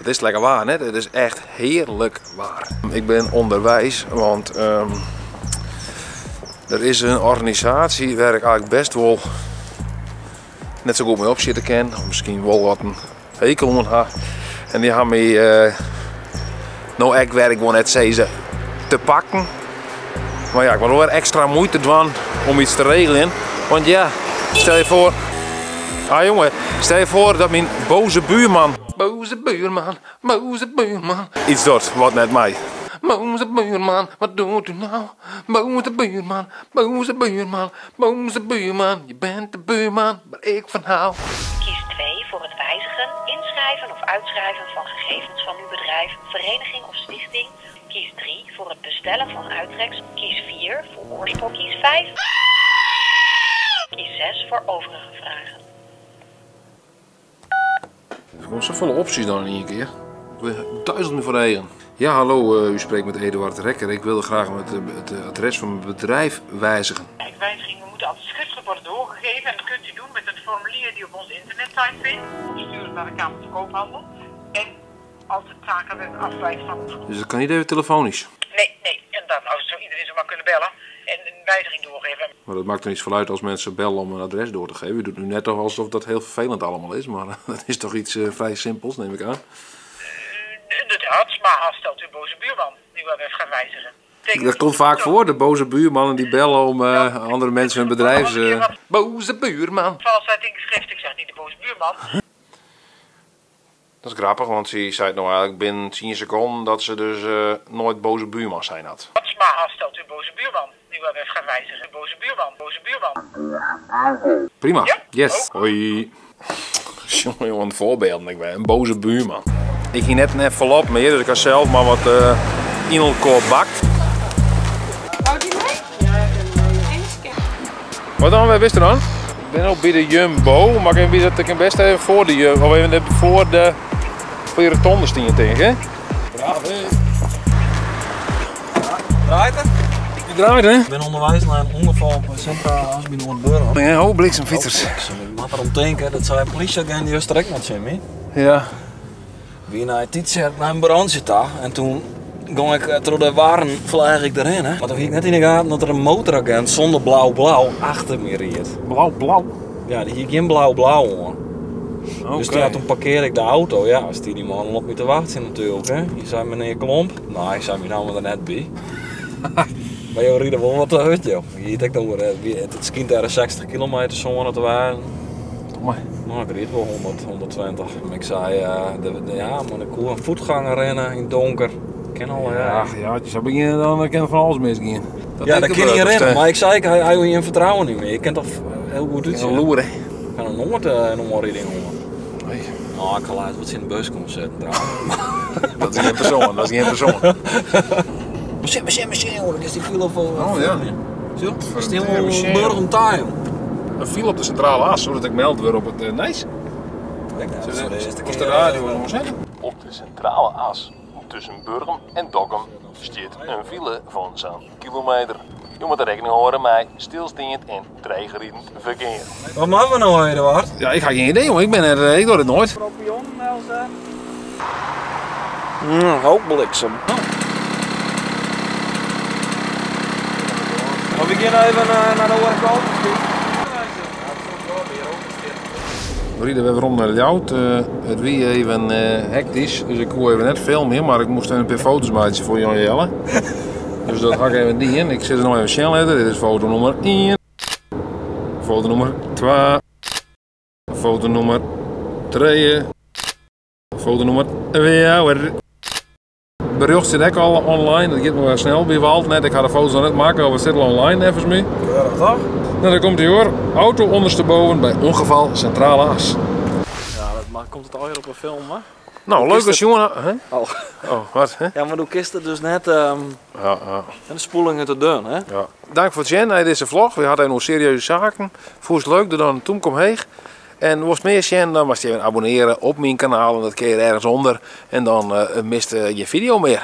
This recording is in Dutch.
is lekker waar, hè? Het is echt heerlijk waar. Ik ben onderwijs, want er is een organisatie waar ik eigenlijk best wel net zo goed mee op zitten ken. Of misschien wel wat een hekel aan haar. En die gaan me nou echt werk gewoon net zeggen te pakken. Maar ja, ik wil wel weer extra moeite doen om iets te regelen. Want ja, stel je voor. Ah jongen, stel je voor dat mijn boze buurman iets doet wat net mij. Boze buurman, wat doet u nou? Boze buurman, je bent de buurman waar ik van hou. Kies 2 voor het wijzigen, inschrijven of uitschrijven van gegevens van uw bedrijf, vereniging of stichting. Kies 3 voor het bestellen van uittreks. Kies 4 voor oorsprong. Kies 5. Kies 6 voor overige vragen. Gewoon zoveel opties dan in één keer. Duizend meer voor eigen. Ja, hallo, u spreekt met Eduard Rekker. Ik wilde graag het adres van mijn bedrijf wijzigen. Wijzigingen moeten altijd schriftelijk worden doorgegeven en dat kunt u doen met een formulier die op onze internetsite vindt. Of stuur het naar de Kamer van Koophandel. En als het zaken werden afwijkt van... Dus dat kan niet even telefonisch? Nee. En dan zou iedereen zo maar kunnen bellen en een wijziging doorgeven. Maar dat maakt er niets van uit als mensen bellen om een adres door te geven. U doet nu net toch alsof dat heel vervelend allemaal is, maar dat is toch iets vrij simpels, neem ik aan. Inderdaad, maar stelt u een boze buurman die wel even gaat wijzigen. Dat komt vaak voor, de boze buurmannen die bellen om andere mensen hun bedrijfs... Boze buurman. Valsheid in geschrift, ik zeg niet de boze buurman. Dat is grappig, want ze zei het nou eigenlijk binnen 10 seconden dat ze dus nooit boze buurman zijn had. Maar stelt u een boze buurman die wel even gaat wijzigen. Boze buurman. Prima, Ja? yes. Ook. Hoi. Jongen, een voorbeeld, ik ben een boze buurman. Ik ging net een envelop meer, dus ik had zelf maar wat inelkoop bakt. Houdt u mee? Ja, ik ben scan. Wat dan, waar bist er dan? Ik ben ook bij de Jumbo, maar ik kan best even voor de Jumbo, of even voor de rotonde staan tegen, hè? Braaf, hè? Draait het? Je draait, hè? Ik ben onderwijs naar een ongeval op Centra Asbin Noordburg. Ja, oh, bliksemfietsers. Ik moet erom denken, dat zijn politieagenten die juist direct met Jimmy. Ja. Wie naar het iets naar een brand zit daar en toen ging ik door de waren vlieg ik erin, hè. Maar toen ging ik net in de gaten dat er een motoragent zonder blauw-blauw achter me reed. Blauw. Ja, die ging geen blauw-blauw hoor. Okay. Dus toen parkeerde ik de auto, ja, als die man op me te wachten zit natuurlijk, hè. Je zei meneer Klomp, nou, ik zei me nou er net bij. Maar joh, rieden wel wat uit, joh. Je ziet ook nog, het schijnt er 60 kilometer zo'n te waren. Nou, ik reed wel 120. Ik zei, ja, maar ik kon een voetganger rennen in het donker. Ik ken al, ja. Ja, je zou beginnen dan kan van alles misgaan. Ja, dat kan niet rennen, maar ik zei, hij had je vertrouwen niet meer. Je kent toch heel goed uit. Een loer, hè? Ik ga nog nooit een riding horen. Nee. Nou, ik ga laten wat ze in de bus komen zetten trouwens. Dat is geen persoon, Machine, hoor, dat is die file voor. Oh ja. Zo, stil burg om time. Een viel op de centrale as, zodat ik meld weer op het Nijs. Als de radio nog zeggen. Op de centrale as tussen Burgum en Dokkum staat een file van zo'n kilometer. Je moet er rekening houden met stilstaand en dreigeriedend verkeer. Wat maken we nou, Eduard? Ja, ik ga geen idee, jongen. Ik doe het nooit. Propion, Elsa. Hoopbliksem. Maar we gaan even naar de andere kant. We rieden weer rond naar de Jout. Het wie even hectisch, dus ik kon even net filmen, maar ik moest even een paar foto's maken voor Jan Jelle. Dus dat ga ik even niet in. Ik zet er nog even snel in. Dit is foto nummer 1. Foto nummer 2. Foto nummer 3. Foto nummer 4. Bericht zit ook al online, dat gaat nog wel snel bij Walt. Net, ik ga de foto's nog net maken, maar het zit al online even mee. Ja, toch? Nou, dan komt hij hoor. Auto ondersteboven bij ongeval centrale as. Ja, dat komt het alweer op een film, hè? Nou, leuk als jongen. Hè? Oh. Oh, wat? Hè? Ja, maar doe kisten dus net Ja. en de spoelingen te doen, hè? Ja. Dank voor het zien naar deze vlog. We hadden nog serieuze zaken. Vond het leuk, dan toen kom heen. En was meer zien, dan was je even abonneren op mijn kanaal en dat kun je ergens onder. En dan mist je video meer.